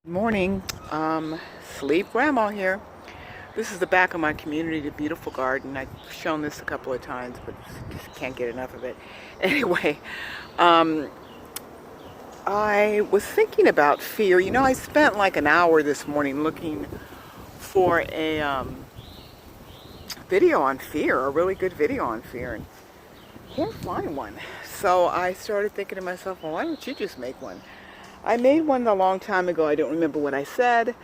Morning. Sleep Grandma here. This is the back of my community, the beautiful garden. I've shown this a couple of times, but just can't get enough of it. Anyway, um, I was thinking about fear. I spent like an hour this morning looking for a video on fear, a really good video on fear, and can't find one. So I started thinking to myself, well, why don't you just make one? I made one a long time ago. I don't remember what I said.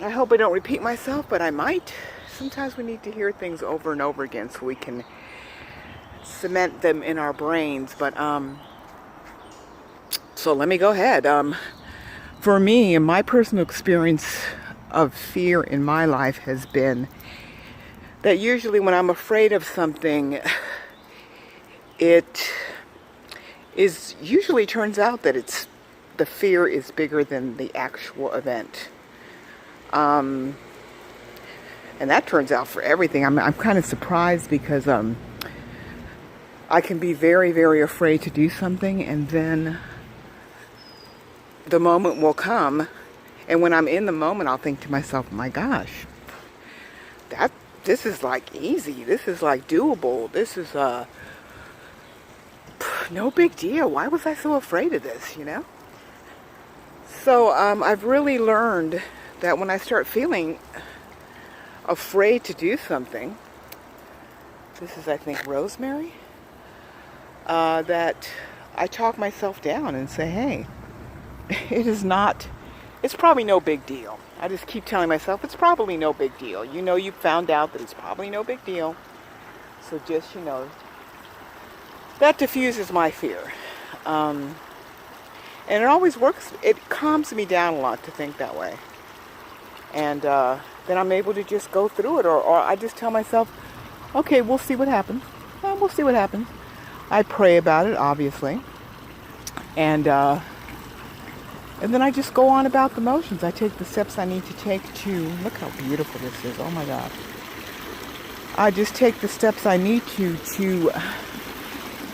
I hope I don't repeat myself, but I might. Sometimes we need to hear things over and over again so we can cement them in our brains. But so let me go ahead. For me, my personal experience of fear in my life has been that usually when I'm afraid of something, it usually turns out that the fear is bigger than the actual event. And that turns out for everything. I'm kind of surprised because I can be very, very afraid to do something, and then the moment will come, and when I'm in the moment, I'll think to myself, my gosh, this is like easy. This is like doable. This is no big deal. Why was I so afraid of this, So I've really learned that when I start feeling afraid to do something, this is, I think, rosemary, that I talk myself down and say, hey, it's probably no big deal. I just keep telling myself it's probably no big deal. You've found out that it's probably no big deal. So just, that diffuses my fear. And it always works. It calms me down a lot to think that way. And then I'm able to just go through it. Or I just tell myself, okay, we'll see what happens. We'll see what happens. I pray about it, obviously. And then I just go on about the motions. I take the steps I need to take to, look how beautiful this is. Oh my God. I just take the steps I need to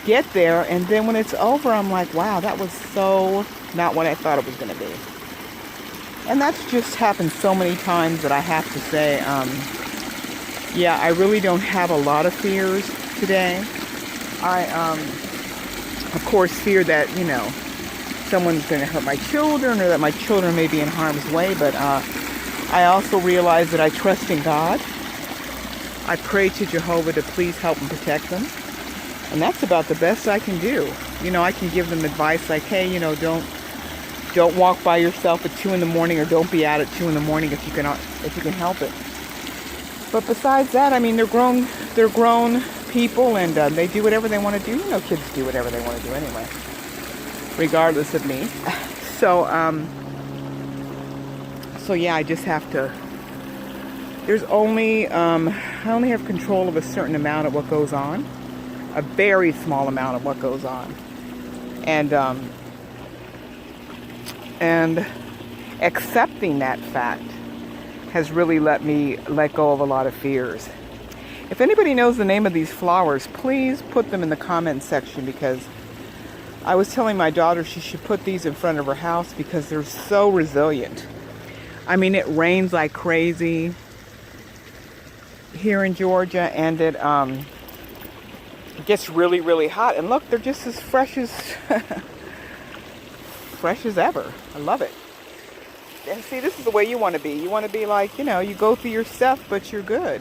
get there, and then when it's over, I'm like, wow, that was so not what I thought it was going to be. And that's just happened so many times that I have to say, yeah, I really don't have a lot of fears today. I, of course, fear that, someone's going to hurt my children, or that my children may be in harm's way, but I also realize that I trust in God. I pray to Jehovah to please help and protect them. And that's about the best I can do. I can give them advice like, hey, don't walk by yourself at 2 in the morning, or don't be out at 2 in the morning if you can help it. But besides that, I mean, they're grown people, and they do whatever they want to do. Kids do whatever they want to do anyway, regardless of me. So, yeah, I just have to. I only have control of a certain amount of what goes on. A very small amount of what goes on, and accepting that fact has really let me let go of a lot of fears. If anybody knows the name of these flowers, please put them in the comment section, because I was telling my daughter she should put these in front of her house because they're so resilient. I mean, it rains like crazy here in Georgia, and it gets really, really hot, and look, they're just as fresh as ever. I love it. And see, this is the way you want to be. You want to be like, you go through your stuff, but you're good.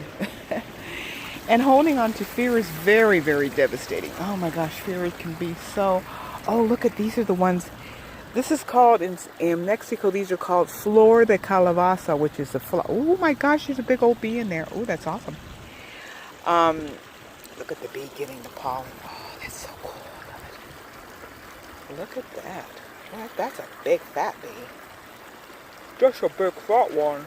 And holding on to fear is very, very devastating. Oh my gosh, fear can be so. Oh, look at, these are the ones. This is called, in Mexico, these are called flor de calabaza, which is the flower. Oh my gosh, there's a big old bee in there. Oh, that's awesome. Look at the bee getting the pollen. Oh, that's so cool. Look at that. That's a big fat bee. Just a big fat one.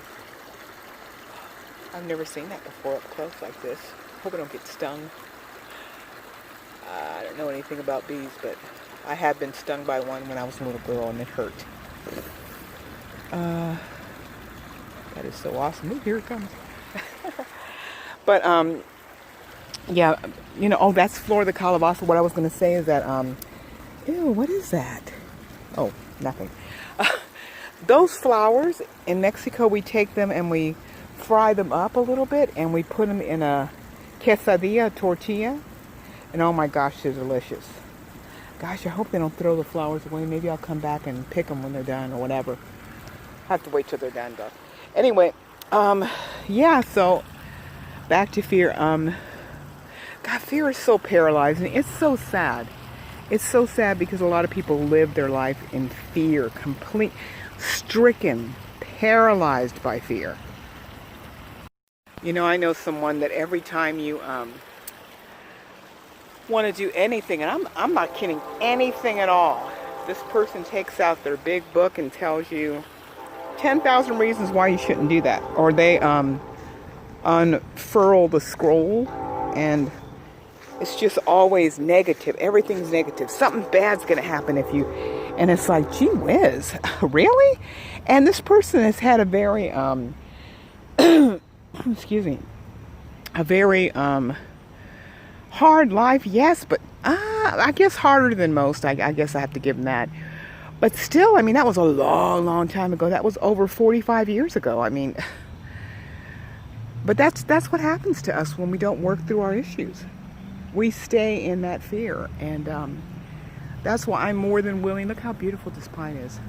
I've never seen that before up close like this. Hope I don't get stung. I don't know anything about bees, but I have been stung by one when I was a little girl, and it hurt. That is so awesome. Ooh, here it comes. But, yeah, oh, that's Flor de Calabaza. What I was going to say is that, ew, what is that? Oh, nothing. Those flowers in Mexico, we take them and we fry them up a little bit, and we put them in a quesadilla tortilla, and oh my gosh, they're delicious. Gosh, I hope they don't throw the flowers away. Maybe I'll come back and pick them when they're done or whatever. I have to wait till they're done though. Anyway, yeah, so back to fear. God, fear is so paralyzing. It's so sad. It's so sad because a lot of people live their life in fear, stricken, paralyzed by fear. You know, I know someone that every time you want to do anything, and I'm not kidding, anything at all, this person takes out their big book and tells you 10,000 reasons why you shouldn't do that. Or they unfurl the scroll, and it's just always negative. Everything's negative. Something bad's going to happen if you... And it's like, gee whiz, really? And this person has had a very, excuse me, a very hard life, yes, but I guess harder than most. I guess I have to give them that. But still, I mean, that was a long, long time ago. That was over 45 years ago. I mean, but that's what happens to us when we don't work through our issues. We stay in that fear, and that's why I'm more than willing. Look how beautiful this pine is.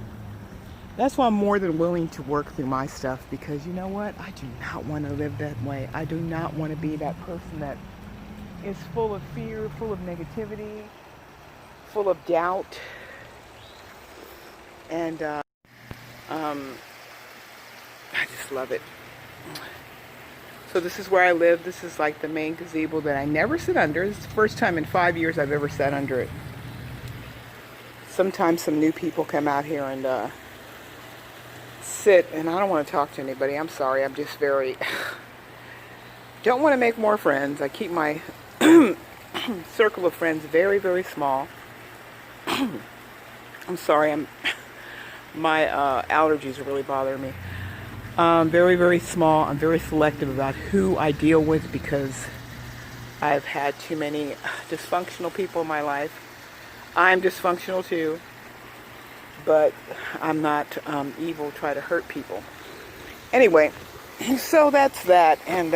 That's why I'm more than willing to work through my stuff, because you know what? I do not want to live that way. I do not want to be that person that is full of fear, full of negativity, full of doubt. And I just love it. So this is where I live. This is like the main gazebo that I never sit under. It's the first time in 5 years I've ever sat under it. Sometimes some new people come out here and sit, and I don't want to talk to anybody. I'm sorry. I'm just very... don't want to make more friends. I keep my circle of friends very, very small. I'm sorry. My allergies are really bothering me. Very, very small. I'm very selective about who I deal with because I've had too many dysfunctional people in my life. I'm dysfunctional too, but I'm not evil, try to hurt people. Anyway, so that's that. And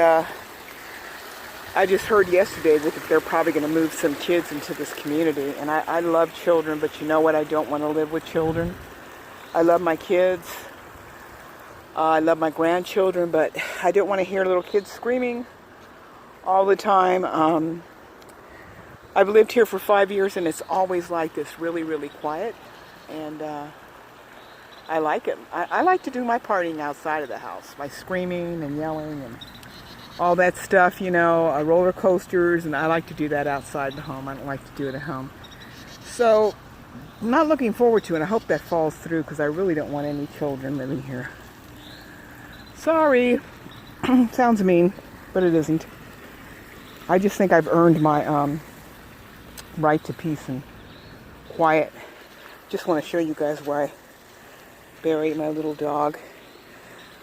I just heard yesterday that they're probably going to move some kids into this community. And I love children, but you know what? I don't want to live with children. I love my kids. I love my grandchildren, but I don't want to hear little kids screaming all the time. I've lived here for 5 years, and it's always like this, really, really quiet. And I like it. I like to do my partying outside of the house, my screaming and yelling and all that stuff, you know, roller coasters, and I like to do that outside the home. I don't like to do it at home. So I'm not looking forward to it. I hope that falls through because I really don't want any children living here. Sorry. Sounds mean, but it isn't. I just think I've earned my right to peace and quiet. Just want to show you guys where I buried my little dog.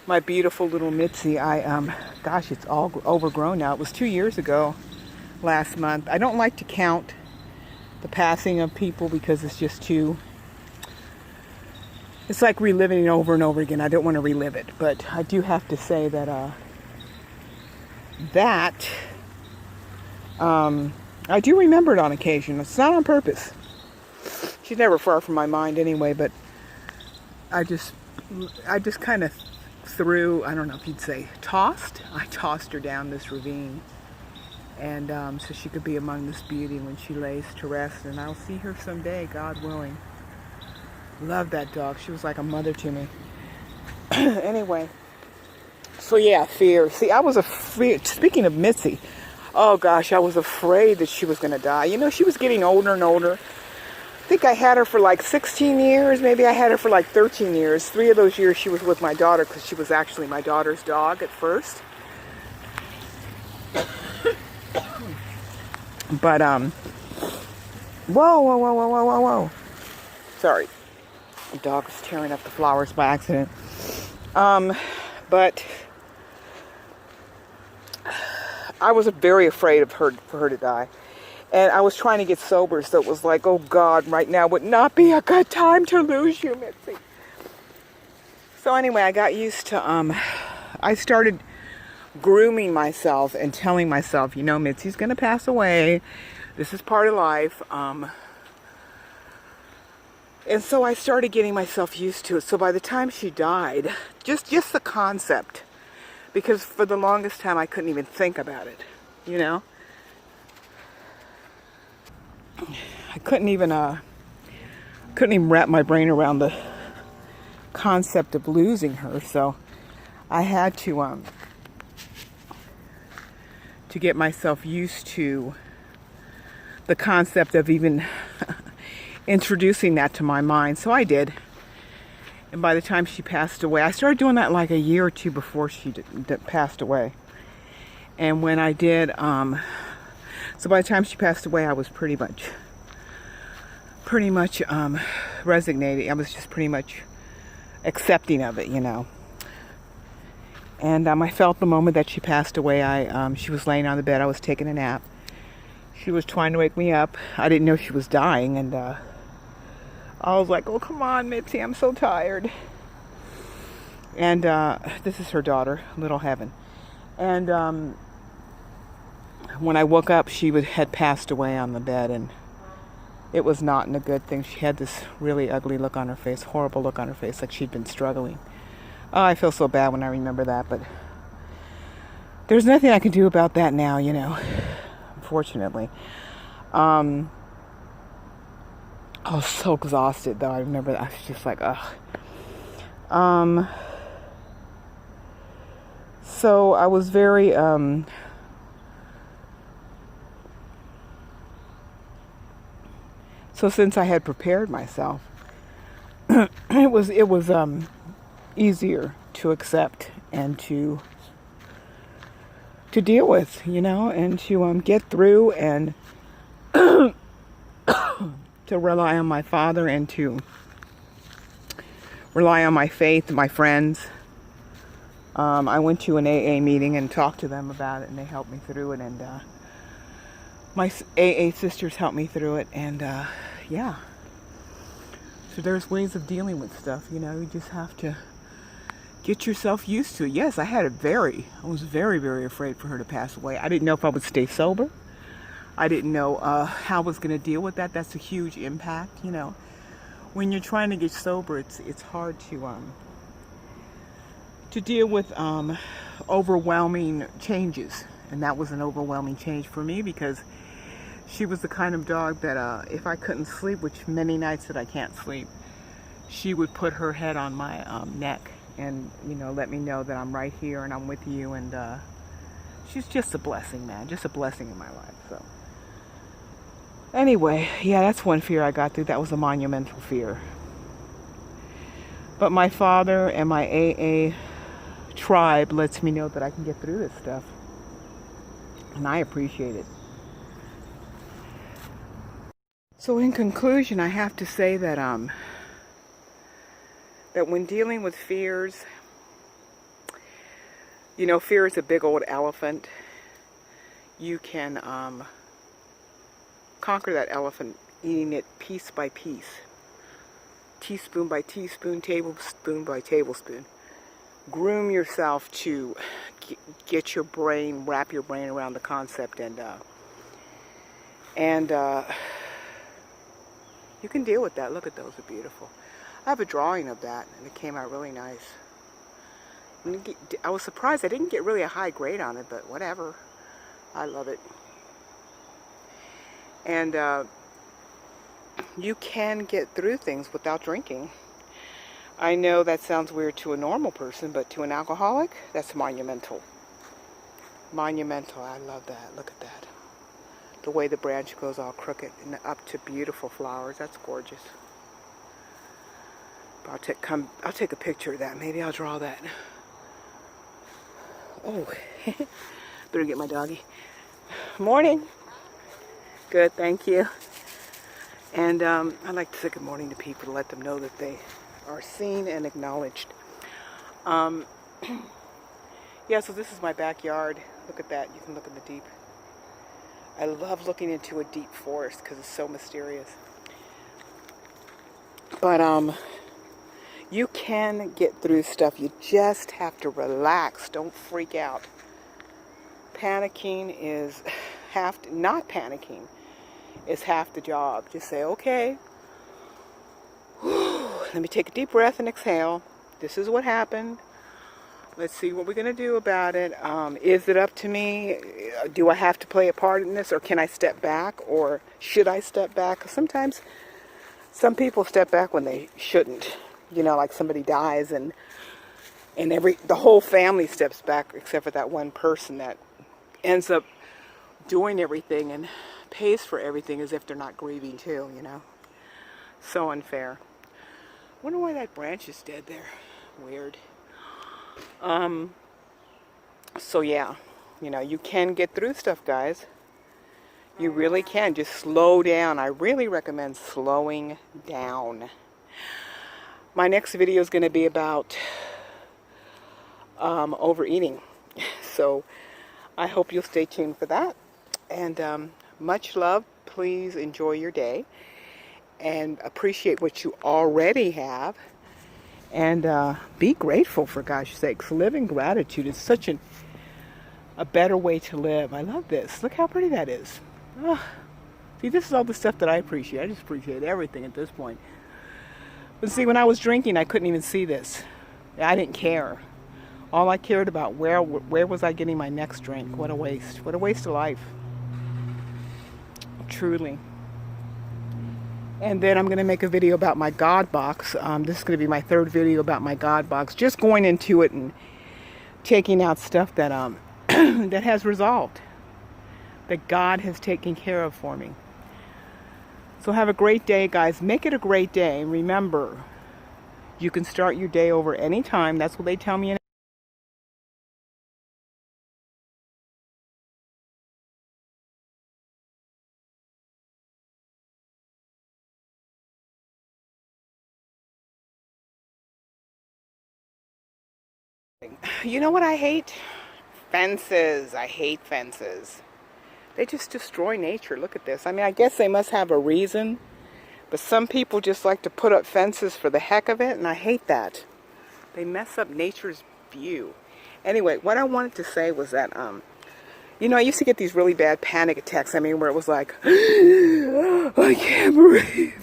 My beautiful little Mitzi. Gosh, it's all overgrown now. It was 2 years ago, last month. I don't like to count the passing of people because it's just too... It's like reliving it over and over again. I don't want to relive it. But I do have to say that I do remember it on occasion. It's not on purpose. She's never far from my mind anyway, but I just kind of threw, I don't know if you'd say tossed. I tossed her down this ravine. And so she could be among this beauty when she lays to rest. And I'll see her someday, God willing. Love that dog. She was like a mother to me. Anyway. So yeah, fear. See, I was afraid. Speaking of Mitzi. Oh gosh, I was afraid that she was going to die. You know, she was getting older and older. I think I had her for like 16 years. Maybe I had her for like 13 years. 3 of those years she was with my daughter because she was actually my daughter's dog at first. But, whoa. Sorry. The dog was tearing up the flowers by accident. But I was very afraid of her, for her to die. And I was trying to get sober, so it was like, oh God, right now would not be a good time to lose you, Mitzi. So anyway, I got used to, I started grooming myself and telling myself, you know, Mitzi's going to pass away. This is part of life. And so I started getting myself used to it. So by the time she died, just the concept, because for the longest time I couldn't even think about it, you know? I couldn't even wrap my brain around the concept of losing her. So I had to get myself used to the concept of even introducing that to my mind. So I did. And by the time she passed away, I started doing that like a year or two before she passed away. And when I did, so by the time she passed away, I was pretty much resignated. I was just pretty much accepting of it, you know. And I felt the moment that she passed away, she was laying on the bed. I was taking a nap. She was trying to wake me up. I didn't know she was dying, and I was like, oh, come on, Mitzi, I'm so tired. And this is her daughter, Little Heaven. And when I woke up, she had passed away on the bed, and it was not in a good thing. She had this really ugly look on her face, horrible look on her face, like she'd been struggling. Oh, I feel so bad when I remember that, but there's nothing I can do about that now, you know, unfortunately. I was so exhausted, though. I remember that. I was just like, ugh. So I was very, so since I had prepared myself, it was easier to accept and to deal with, you know, and to get through, and to rely on my father, and to rely on my faith, my friends. I went to an AA meeting and talked to them about it, and they helped me through it, and my AA sisters helped me through it, and yeah. So there's ways of dealing with stuff, you know. You just have to get yourself used to it. Yes, I was very, very afraid for her to pass away. I didn't know if I would stay sober. I didn't know how I was going to deal with that. That's a huge impact, you know. When you're trying to get sober, it's hard to deal with overwhelming changes. And that was an overwhelming change for me, because she was the kind of dog that if I couldn't sleep, which many nights that I can't sleep, she would put her head on my neck and, you know, let me know that I'm right here and I'm with you. And she's just a blessing, man. Just a blessing in my life. So anyway, yeah, that's one fear I got through. That was a monumental fear. But my father and my AA tribe lets me know that I can get through this stuff. And I appreciate it. So in conclusion, I have to say that that when dealing with fears, you know, fear is a big old elephant. You can conquer that elephant eating it piece by piece, teaspoon by teaspoon, tablespoon by tablespoon. Groom yourself to get your brain, wrap your brain around the concept, and you can deal with that. Look at those, they're beautiful. I have a drawing of that, and it came out really nice. I was surprised I didn't get really a high grade on it, but whatever. I love it. And you can get through things without drinking. I know that sounds weird to a normal person, but to an alcoholic, that's monumental. Monumental. I love that. Look at that. The way the branch goes all crooked and up to beautiful flowers. That's gorgeous. I'll take a picture of that. Maybe I'll draw that. Oh, better get my doggy. Morning. Good, thank you. And I like to say good morning to people to let them know that they are seen and acknowledged. Yeah, so this is my backyard. Look at that. You can look in the deep. I love looking into a deep forest because it's so mysterious. But You can get through stuff. You just have to relax. Don't freak out. Panicking is not panicking is half the job. Just say, okay, let me take a deep breath and exhale. This is what happened. Let's see what we're going to do about it. Is it up to me? Do I have to play a part in this, or can I step back, or should I step back? 'Cause sometimes some people step back when they shouldn't. You know, like somebody dies and the whole family steps back except for that one person that ends up doing everything and pays for everything as if they're not grieving too, you know. So unfair. Wonder why that branch is dead there. Weird. So yeah, you know, you can get through stuff, guys. You really can. Just slow down. I really recommend slowing down. My next video is going to be about overeating. So I hope you'll stay tuned for that. And much love. Please enjoy your day and appreciate what you already have. And be grateful, for gosh sakes. Live in gratitude. It's such a better way to live. I love this. Look how pretty that is. Oh, see, this is all the stuff that I appreciate. I just appreciate everything at this point. But see, when I was drinking, I couldn't even see this. I didn't care. All I cared about, where was I getting my next drink? What a waste. What a waste of life. Truly. And then I'm going to make a video about my God box. This is going to be my third video about my God box. Just going into it and taking out stuff that that has resolved. That God has taken care of for me. So have a great day, guys. Make it a great day. Remember, you can start your day over anytime. That's what they tell me in You know what I hate? Fences. I hate fences. They just destroy nature. Look at this. I mean, I guess they must have a reason. But some people just like to put up fences for the heck of it, and I hate that. They mess up nature's view. Anyway, what I wanted to say was that, you know, I used to get these really bad panic attacks. I mean, where it was like, I can't breathe.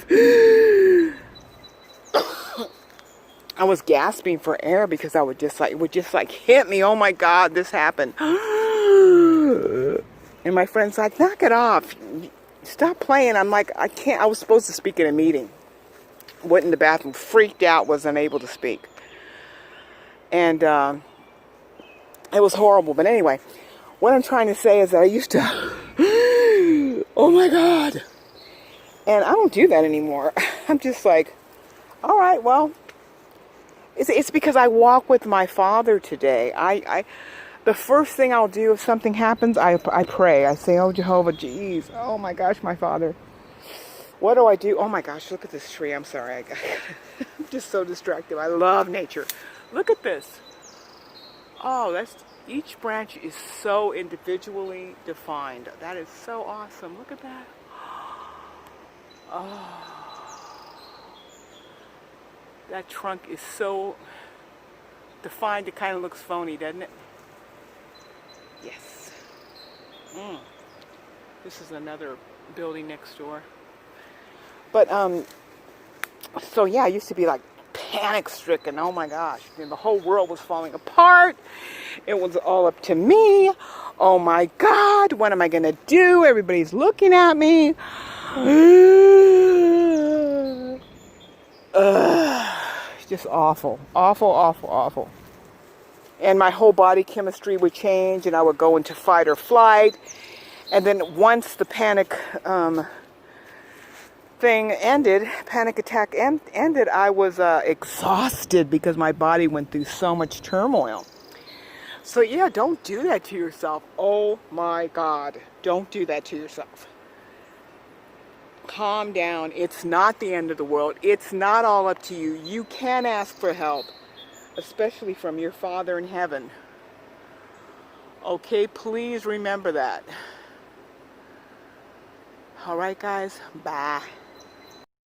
I was gasping for air because I would just like, it would just like hit me. Oh my God, this happened. And my friend's like, knock it off. Stop playing. I'm like, I can't. I was supposed to speak in a meeting. Went in the bathroom, freaked out, was unable to speak. And it was horrible. But anyway, what I'm trying to say is that I used to, oh my God. And I don't do that anymore. I'm just like, all right, well, it's because I walk with my Father today. The first thing I'll do if something happens, I pray. I say, oh, Jehovah, geez. Oh, my gosh, my Father. What do I do? Oh, my gosh, look at this tree. I'm sorry. I'm just so distracted. I love nature. Look at this. Oh, each branch is so individually defined. That is so awesome. Look at that. Oh. That trunk is so defined, it kind of looks phony, doesn't it? Yes. This is another building next door. But, so yeah, I used to be like panic-stricken. Oh my gosh. And the whole world was falling apart. It was all up to me. Oh my God, what am I going to do? Everybody's looking at me. Just awful. Awful, awful, awful. And my whole body chemistry would change, and I would go into fight or flight. And then once the panic thing ended, panic attack ended, I was exhausted because my body went through so much turmoil. So yeah, don't do that to yourself. Oh my God. Don't do that to yourself. Calm down. It's not the end of the world. It's not all up to you. You can ask for help, especially from your Father in heaven. Okay, please remember that. All right, guys. Bye.